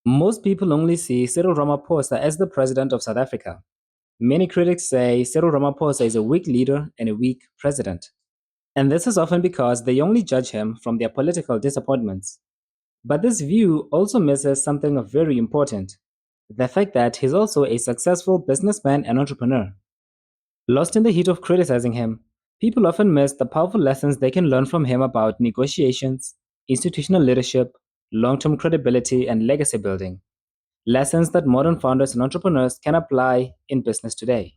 Most people only see Cyril Ramaphosa as the president of South Africa. Many critics say Cyril Ramaphosa is a weak leader and a weak president. And this is often because they only judge him from their political disappointments. But this view also misses something very important: the fact that he's also a successful businessman and entrepreneur. Lost in the heat of criticizing him, people often miss the powerful lessons they can learn from him about negotiations, institutional leadership, long term credibility, and legacy building. Lessons that modern founders and entrepreneurs can apply in business today.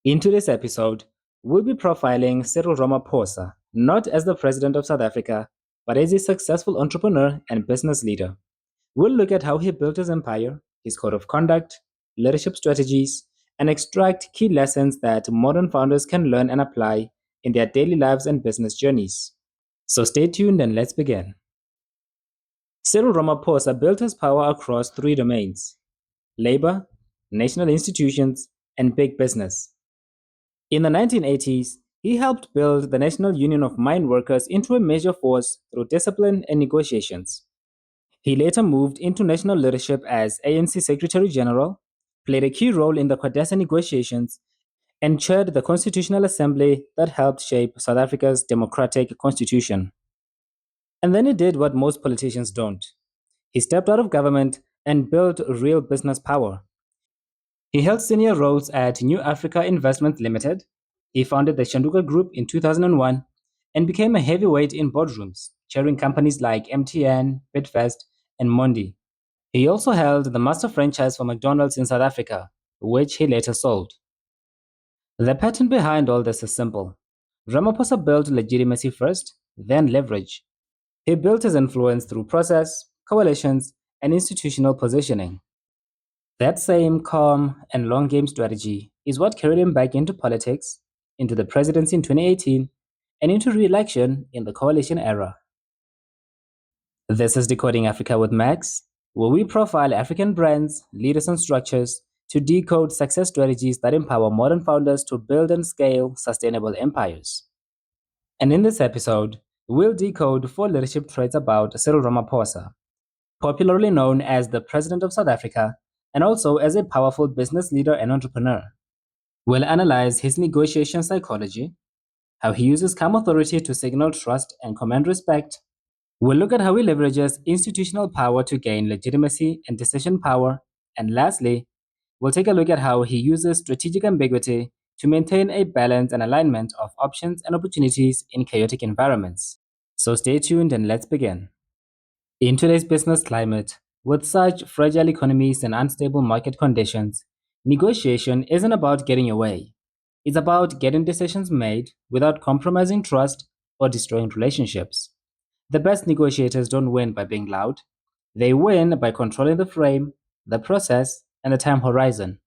In today's episode, we'll be profiling Cyril Ramaphosa, not as the president of South Africa, but as a successful entrepreneur and business leader. We'll look at how he built his empire, his code of conduct, leadership strategies, and extract key lessons that modern founders can learn and apply in their daily lives and business journeys. So stay tuned and let's begin. Cyril Ramaphosa built his power across three domains: labor, national institutions, and big business. In the 1980s, he helped build the National Union of Mine Workers into a major force through discipline and negotiations. He later moved into national leadership as ANC Secretary General, played a key role in the Codesa negotiations, and chaired the Constitutional Assembly that helped shape South Africa's democratic constitution. And then he did what most politicians don't. He stepped out of government and built real business power. He held senior roles at New Africa Investments Limited. He founded the Shanduka Group in 2001 and became a heavyweight in boardrooms, chairing companies like MTN, Bidvest, and Mondi. He also held the master franchise for McDonald's in South Africa, which he later sold. The pattern behind all this is simple. Ramaphosa built legitimacy first, then leverage. He built his influence through process, coalitions, and institutional positioning. That same calm and long game strategy is what carried him back into politics, into the presidency in 2018, and into re election in the coalition era. This is Decoding Africa with Max, where we profile African brands, leaders, and structures to decode success strategies that empower modern founders to build and scale sustainable empires. And in this episode, we'll decode four leadership traits about Cyril Ramaphosa, popularly known as the President of South Africa and also as a powerful business leader and entrepreneur. We'll analyze his negotiation psychology, how he uses calm authority to signal trust and command respect. We'll look at how he leverages institutional power to gain legitimacy and decision power. And lastly, we'll take a look at how he uses strategic ambiguity to maintain a balance and alignment of options and opportunities in chaotic environments. So stay tuned and let's begin. In today's business climate, with such fragile economies and unstable market conditions, negotiation isn't about getting your way. It's about getting decisions made without compromising trust or destroying relationships. The best negotiators don't win by being loud. They win by controlling the frame, the process, and the time horizon.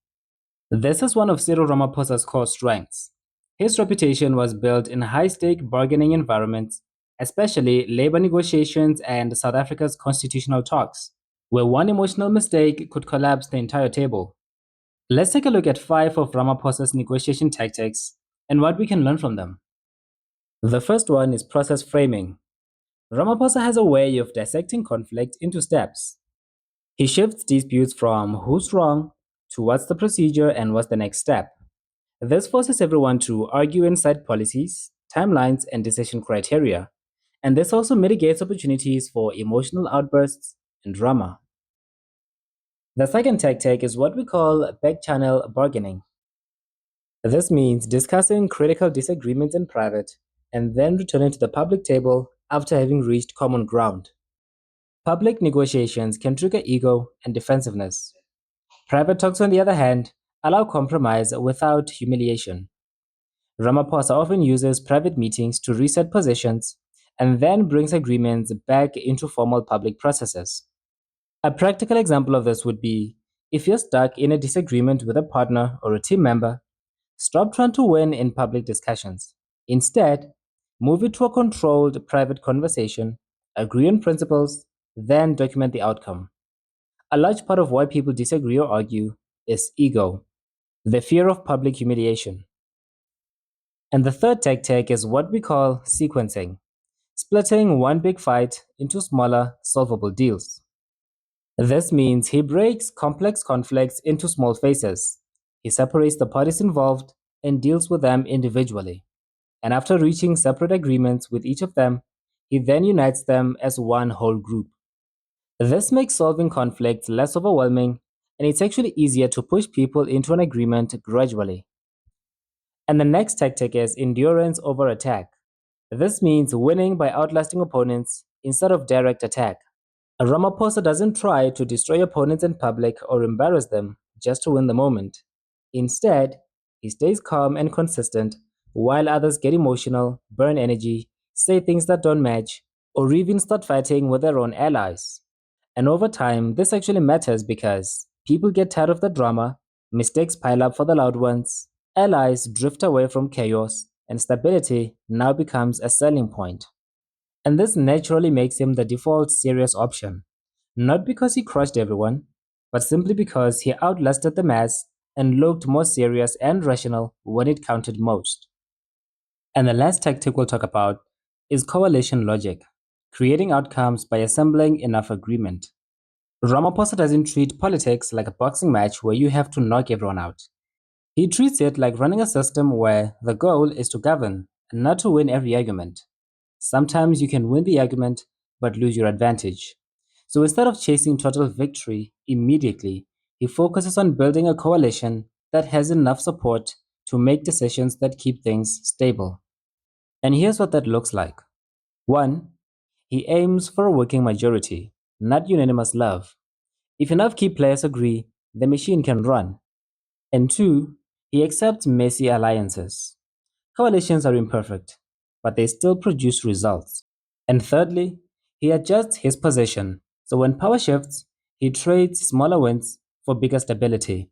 This is one of Cyril Ramaphosa's core strengths. His reputation was built in high stake bargaining environments, especially labor negotiations and South Africa's constitutional talks, where one emotional mistake could collapse the entire table. Let's take a look at five of Ramaphosa's negotiation tactics and what we can learn from them. The first one is process framing. Ramaphosa has a way of dissecting conflict into steps. He shifts disputes from who's wrong to what's the procedure and what's the next step. This forces everyone to argue inside policies, timelines, and decision criteria. And this also mitigates opportunities for emotional outbursts and drama. The second tactic is what we call back channel bargaining. This means discussing critical disagreements in private and then returning to the public table after having reached common ground. Public negotiations can trigger ego and defensiveness. Private talks, on the other hand, allow compromise without humiliation. Ramaphosa often uses private meetings to reset positions and then brings agreements back into formal public processes. A practical example of this would be if you're stuck in a disagreement with a partner or a team member, stop trying to win in public discussions. Instead, move it to a controlled private conversation, agree on principles, then document the outcome. A large part of why people disagree or argue is ego, the fear of public humiliation. And the third tactic is what we call sequencing, splitting one big fight into smaller, solvable deals. This means he breaks complex conflicts into small phases. He separates the parties involved and deals with them individually. And after reaching separate agreements with each of them, he then unites them as one whole group. This makes solving conflicts less overwhelming, and it's actually easier to push people into an agreement gradually. And the next tactic is endurance over attack. This means winning by outlasting opponents instead of direct attack. Ramaphosa doesn't try to destroy opponents in public or embarrass them just to win the moment. Instead, he stays calm and consistent while others get emotional, burn energy, say things that don't match, or even start fighting with their own allies. And over time, this actually matters because people get tired of the drama, mistakes pile up for the loud ones, allies drift away from chaos, and stability now becomes a selling point. And this naturally makes him the default serious option, not because he crushed everyone, but simply because he outlasted the mass and looked more serious and rational when it counted most. And the last tactic we'll talk about is coalition logic, creating outcomes by assembling enough agreement. Ramaphosa doesn't treat politics like a boxing match where you have to knock everyone out. He treats it like running a system where the goal is to govern and not to win every argument. Sometimes you can win the argument but lose your advantage. So instead of chasing total victory immediately, he focuses on building a coalition that has enough support to make decisions that keep things stable. And here's what that looks like. 1. He aims for a working majority, not unanimous love. If enough key players agree, the machine can run. And 2. He accepts messy alliances. Coalitions are imperfect, but they still produce results. And thirdly, he adjusts his position. So when power shifts, he trades smaller wins for bigger stability.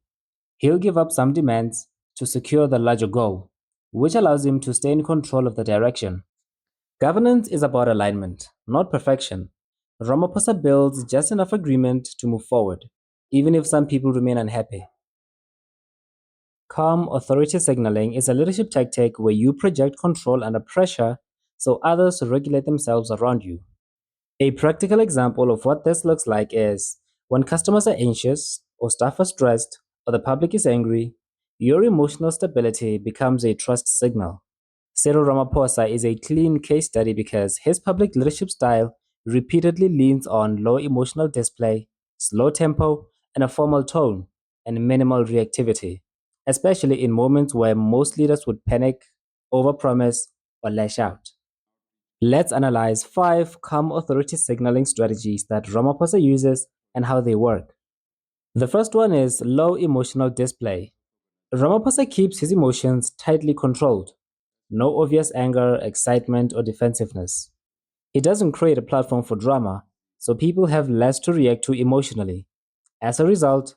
He'll give up some demands to secure the larger goal, which allows him to stay in control of the direction. Governance is about alignment, not perfection. Ramaphosa builds just enough agreement to move forward, even if some people remain unhappy. Calm authority signaling is a leadership tactic where you project control under pressure so others regulate themselves around you. A practical example of what this looks like is when customers are anxious, or staff are stressed, or the public is angry, your emotional stability becomes a trust signal. Cyril Ramaphosa is a clean case study because his public leadership style repeatedly leans on low emotional display, slow tempo, and a formal tone, and minimal reactivity, especially in moments where most leaders would panic, overpromise, or lash out. Let's analyze 5 calm authority signaling strategies that Ramaphosa uses and how they work. The first one is low emotional display. Ramaphosa keeps his emotions tightly controlled. No obvious anger, excitement, or defensiveness. He doesn't create a platform for drama, so people have less to react to emotionally. As a result,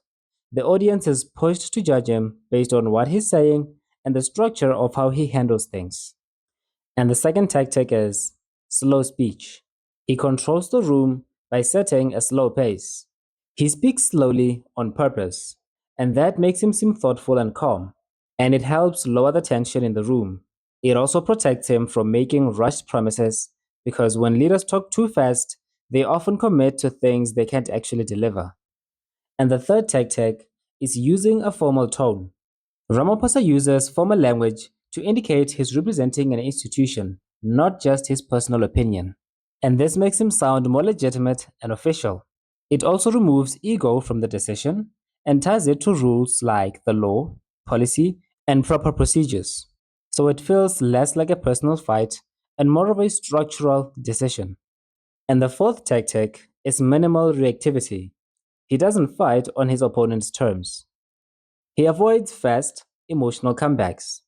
the audience is pushed to judge him based on what he's saying and the structure of how he handles things. And the second tactic is slow speech. He controls the room by setting a slow pace. He speaks slowly on purpose, and that makes him seem thoughtful and calm, and it helps lower the tension in the room. It also protects him from making rushed promises because when leaders talk too fast, they often commit to things they can't actually deliver. And the third tactic is using a formal tone. Ramaphosa uses formal language to indicate he's representing an institution, not just his personal opinion. And this makes him sound more legitimate and official. It also removes ego from the decision and ties it to rules like the law, policy, and proper procedures. So it feels less like a personal fight and more of a structural decision. And the fourth tactic is minimal reactivity. He doesn't fight on his opponent's terms. He avoids fast, emotional comebacks.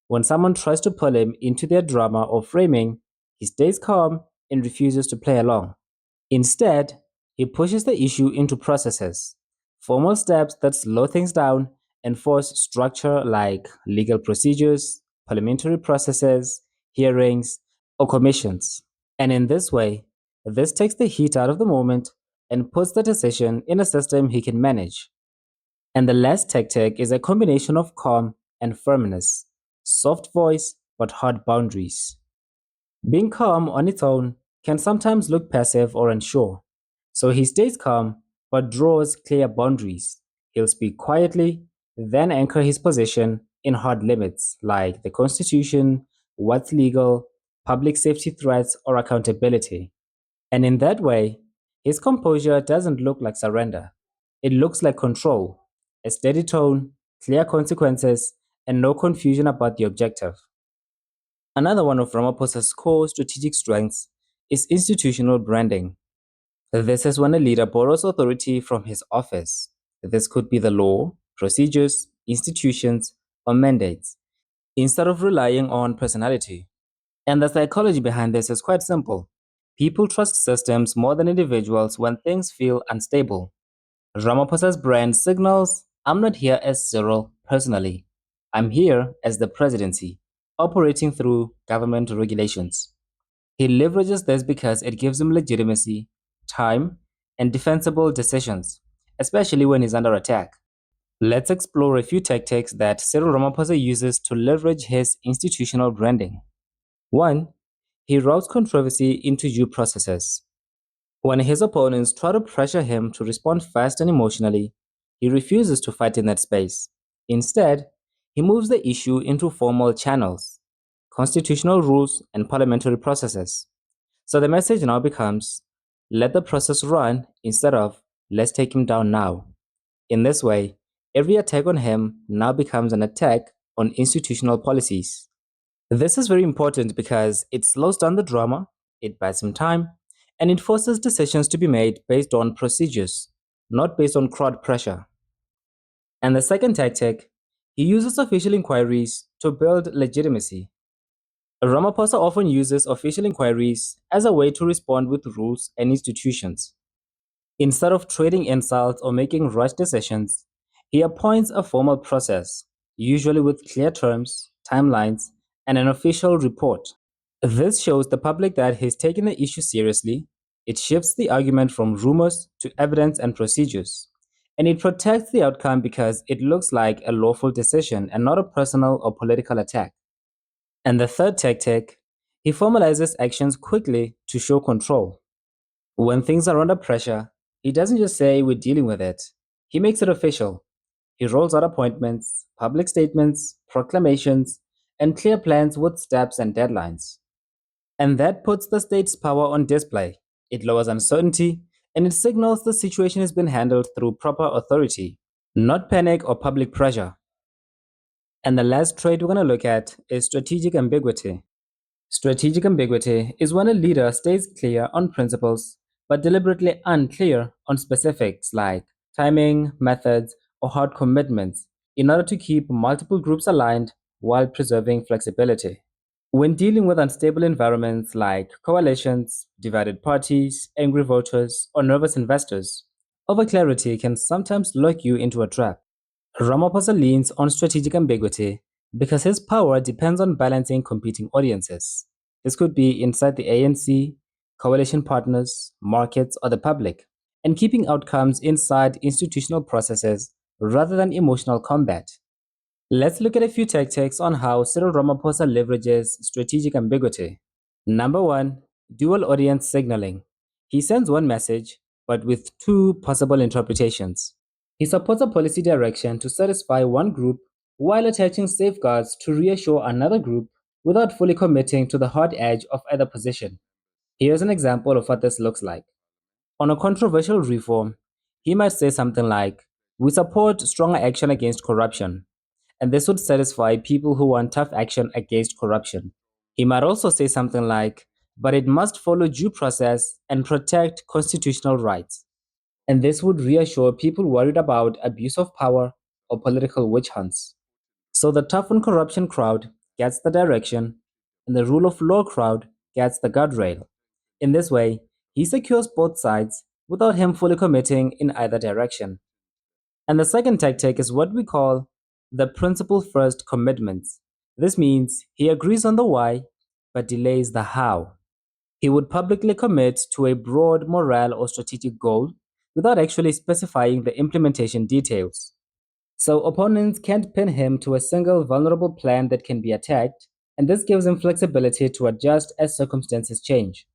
When someone tries to pull him into their drama or framing, he stays calm and refuses to play along. Instead, he pushes the issue into processes, formal steps that slow things down and force structure like legal procedures, parliamentary processes, hearings, or commissions. And in this way, this takes the heat out of the moment and puts the decision in a system he can manage. And the last tactic is a combination of calm and firmness, soft voice but hard boundaries. Being calm on its own can sometimes look passive or unsure, so he stays calm but draws clear boundaries. He'll speak quietly, then anchor his position in hard limits like the Constitution, what's legal, public safety threats, or accountability. And in that way, his composure doesn't look like surrender. It looks like control, a steady tone, clear consequences, and no confusion about the objective. Another one of Ramaphosa's core strategic strengths is institutional branding. This is when a leader borrows authority from his office. This could be the law, procedures, institutions, or mandates, instead of relying on personality. And the psychology behind this is quite simple. People trust systems more than individuals when things feel unstable. Ramaphosa's brand signals, I'm not here as Cyril personally. I'm here as the presidency, operating through government regulations. He leverages this because it gives him legitimacy, time, and defensible decisions, especially when he's under attack. Let's explore a few tactics that Cyril Ramaphosa uses to leverage his institutional branding. 1. He routes controversy into due processes. When his opponents try to pressure him to respond fast and emotionally, he refuses to fight in that space. Instead, he moves the issue into formal channels, constitutional rules, and parliamentary processes. So the message now becomes let the process run instead of let's take him down now. In this way, every attack on him now becomes an attack on institutional policies. This is very important because it slows down the drama, it buys him time, and it forces decisions to be made based on procedures, not based on crowd pressure. And the second tactic, he uses official inquiries to build legitimacy. Ramaphosa often uses official inquiries as a way to respond with rules and institutions. Instead of trading insults or making rushed decisions, he appoints a formal process, usually with clear terms, timelines, and an official report. This shows the public that he's taking the issue seriously. It shifts the argument from rumors to evidence and procedures. And it protects the outcome because it looks like a lawful decision and not a personal or political attack. And the third tactic, he formalizes actions quickly to show control. When things are under pressure, he doesn't just say we're dealing with it, he makes it official. He rolls out appointments, public statements, proclamations, and clear plans with steps and deadlines. And that puts the state's power on display. It lowers uncertainty and it signals the situation has been handled through proper authority, not panic or public pressure. And the last trait we're going to look at is strategic ambiguity. Strategic ambiguity is when a leader stays clear on principles but deliberately unclear on specifics like timing, methods, or hard commitments in order to keep multiple groups aligned while preserving flexibility. When dealing with unstable environments like coalitions, divided parties, angry voters, or nervous investors, overclarity can sometimes lock you into a trap. Ramaphosa leans on strategic ambiguity because his power depends on balancing competing audiences. This could be inside the ANC, coalition partners, markets, or the public, and keeping outcomes inside institutional processes rather than emotional combat. Let's look at a few tactics on how Cyril Ramaphosa leverages strategic ambiguity. Number 1, dual audience signaling. He sends one message, but with two possible interpretations. He supports a policy direction to satisfy one group while attaching safeguards to reassure another group without fully committing to the hard edge of either position. Here's an example of what this looks like. On a controversial reform, he might say something like, we support stronger action against corruption, and this would satisfy people who want tough action against corruption. He might also say something like, but it must follow due process and protect constitutional rights. And this would reassure people worried about abuse of power or political witch hunts. So the tough on corruption crowd gets the direction, and the rule of law crowd gets the guardrail. In this way, he secures both sides without him fully committing in either direction. And the second tactic is what we call the principle first commitments. This means he agrees on the why, but delays the how. He would publicly commit to a broad moral or strategic goal without actually specifying the implementation details. So opponents can't pin him to a single vulnerable plan that can be attacked, and this gives him flexibility to adjust as circumstances change.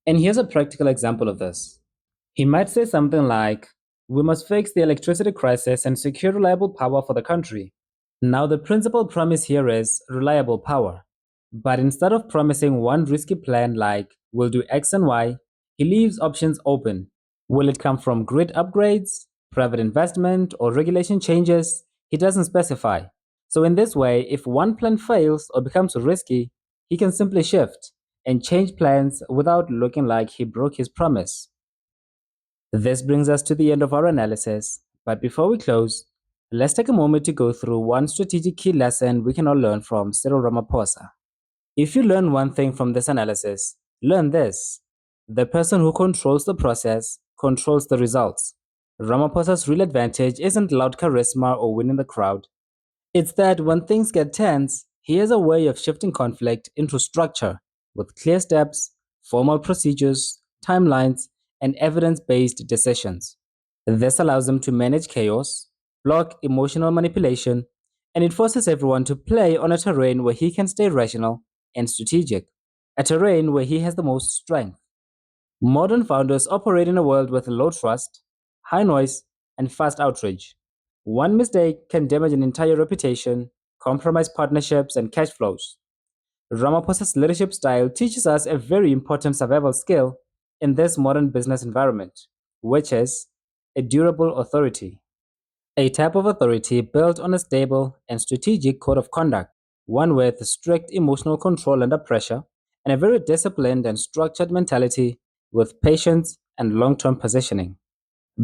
And here's a practical example of this. He might say something like, We must fix the electricity crisis and secure reliable power for the country. Now, the principal promise here is reliable power. But instead of promising one risky plan like we'll do X and Y, he leaves options open. Will it come from grid upgrades, private investment, or regulation changes? He doesn't specify. So, in this way, if one plan fails or becomes risky, he can simply shift and change plans without looking like he broke his promise. This brings us to the end of our analysis. But before we close, let's take a moment to go through one strategic key lesson we can all learn from Cyril Ramaphosa. If you learn one thing from this analysis, learn this: the person who controls the process controls the results. Ramaphosa's real advantage isn't loud charisma or winning the crowd. It's that when things get tense, he has a way of shifting conflict into structure with clear steps, formal procedures, timelines, and evidence based decisions. This allows him to manage chaos, block emotional manipulation, and it forces everyone to play on a terrain where he can stay rational and strategic, a terrain where he has the most strength. Modern founders operate in a world with low trust, high noise, and fast outrage. One mistake can damage an entire reputation, compromise partnerships, and cash flows. Ramaphosa's leadership style teaches us a very important survival skill in this modern business environment, which is a durable authority. A type of authority built on a stable and strategic code of conduct, one with strict emotional control under pressure, and a very disciplined and structured mentality with patience and long term positioning.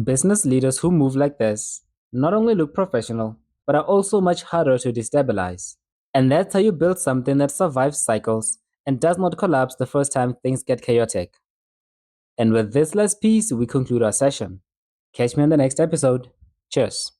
Business leaders who move like this not only look professional, but are also much harder to destabilize. And that's how you build something that survives cycles and does not collapse the first time things get chaotic. And with this last piece, we conclude our session. Catch me in the next episode. Cheers.